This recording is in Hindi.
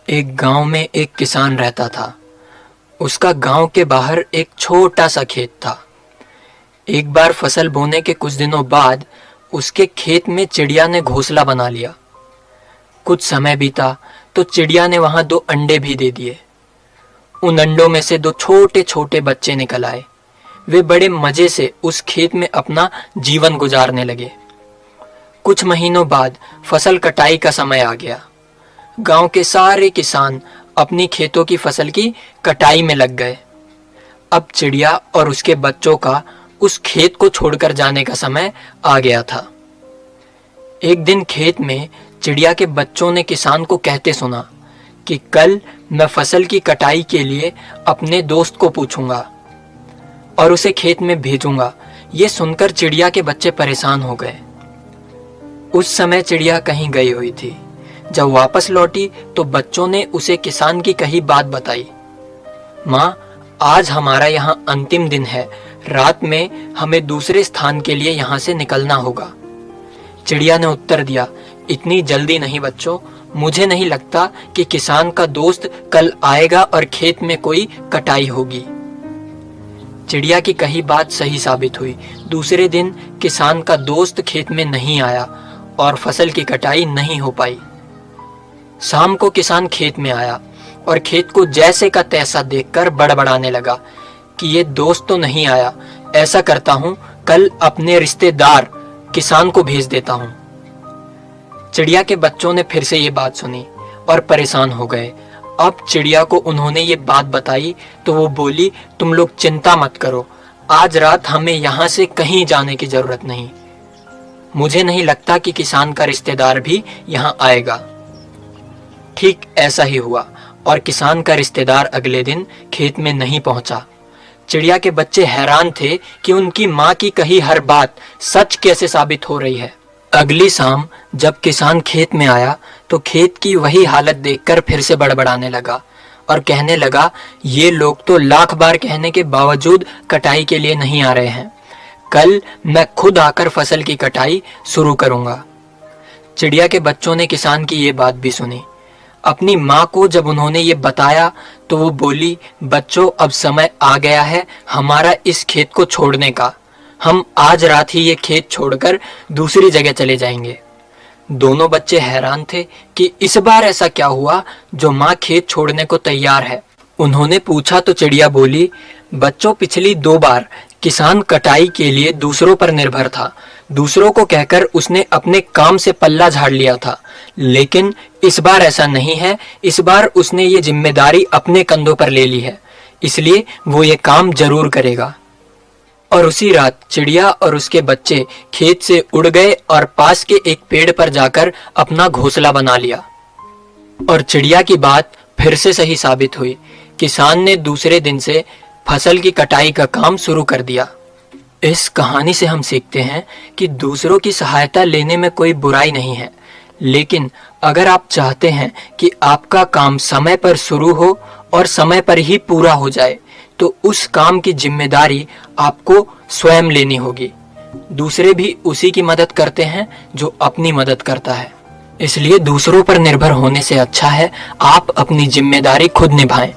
एक गांव में एक किसान रहता था। उसका गांव के बाहर एक छोटा सा खेत था। एक बार फसल बोने के कुछ दिनों बाद उसके खेत में चिड़िया ने घोंसला बना लिया। कुछ समय बीता तो चिड़िया ने वहां 2 अंडे भी दे दिए। उन अंडों में से 2 छोटे छोटे बच्चे निकल आए। वे बड़े मजे से उस खेत में अपना जीवन गुजारने लगे। कुछ महीनों बाद फसल कटाई का समय आ गया। गांव के सारे किसान अपनी खेतों की फसल की कटाई में लग गए। अब चिड़िया और उसके बच्चों का उस खेत को छोड़कर जाने का समय आ गया था। एक दिन खेत में चिड़िया के बच्चों ने किसान को कहते सुना कि कल मैं फसल की कटाई के लिए अपने दोस्त को पूछूंगा और उसे खेत में भेजूंगा। ये सुनकर चिड़िया के बच्चे परेशान हो गए। उस समय चिड़िया कहीं गई हुई थी। जब वापस लौटी तो बच्चों ने उसे किसान की कही बात बताई। माँ, आज हमारा यहाँ अंतिम दिन है। रात में हमें दूसरे स्थान के लिए यहाँ से निकलना होगा। चिड़िया ने उत्तर दिया, इतनी जल्दी नहीं बच्चों, मुझे नहीं लगता कि किसान का दोस्त कल आएगा और खेत में कोई कटाई होगी। चिड़िया की कही बात सही साबित हुई। दूसरे दिन किसान का दोस्त खेत में नहीं आया और फसल की कटाई नहीं हो पाई। शाम को किसान खेत में आया और खेत को जैसे का तैसा देखकर बड़बड़ाने लगा कि ये दोस्त तो नहीं आया। ऐसा करता हूँ, कल अपने रिश्तेदार किसान को भेज देता हूँ। चिड़िया के बच्चों ने फिर से ये बात सुनी और परेशान हो गए। अब चिड़िया को उन्होंने ये बात बताई तो वो बोली, तुम लोग चिंता मत करो, आज रात हमें यहाँ से कहीं जाने की जरूरत नहीं। मुझे नहीं लगता कि किसान का रिश्तेदार भी यहाँ आएगा। ठीक ऐसा ही हुआ और किसान का रिश्तेदार अगले दिन खेत में नहीं पहुंचा। चिड़िया के बच्चे हैरान थे कि उनकी माँ की कही हर बात सच कैसे साबित हो रही है। अगली शाम जब किसान खेत में आया तो खेत की वही हालत देखकर फिर से बड़बड़ाने लगा और कहने लगा, ये लोग तो लाख बार कहने के बावजूद कटाई के लिए नहीं आ रहे हैं। कल मैं खुद आकर फसल की कटाई शुरू करूंगा। चिड़िया के बच्चों ने किसान की ये बात भी सुनी। अपनी माँ को जब उन्होंने ये बताया तो वो बोली, बच्चों, अब समय आ गया है हमारा इस खेत को छोड़ने का। हम आज रात ही ये खेत छोड़कर दूसरी जगह चले जाएंगे। दोनों बच्चे हैरान थे कि इस बार ऐसा क्या हुआ जो माँ खेत छोड़ने को तैयार है। उन्होंने पूछा तो चिड़िया बोली, बच्चों, पिछली 2 बार किसान कटाई के लिए दूसरों पर निर्भर था। दूसरों को कहकर उसने अपने काम से पल्ला झाड़ लिया था, लेकिन इस बार ऐसा नहीं है। इस बार उसने ये जिम्मेदारी अपने कंधों पर ले ली है, इसलिए वो ये काम जरूर करेगा। और उसी रात चिड़िया और उसके बच्चे खेत से उड़ गए और पास के एक पेड़ पर जाकर अपना घोंसला बना लिया। और चिड़िया की बात फिर से सही साबित हुई। किसान ने दूसरे दिन से फसल की कटाई का काम शुरू कर दिया। इस कहानी से हम सीखते हैं कि दूसरों की सहायता लेने में कोई बुराई नहीं है, लेकिन अगर आप चाहते हैं कि आपका काम समय पर शुरू हो और समय पर ही पूरा हो जाए तो उस काम की जिम्मेदारी आपको स्वयं लेनी होगी। दूसरे भी उसी की मदद करते हैं जो अपनी मदद करता है। इसलिए दूसरों पर निर्भर होने से अच्छा है आप अपनी जिम्मेदारी खुद निभाएं।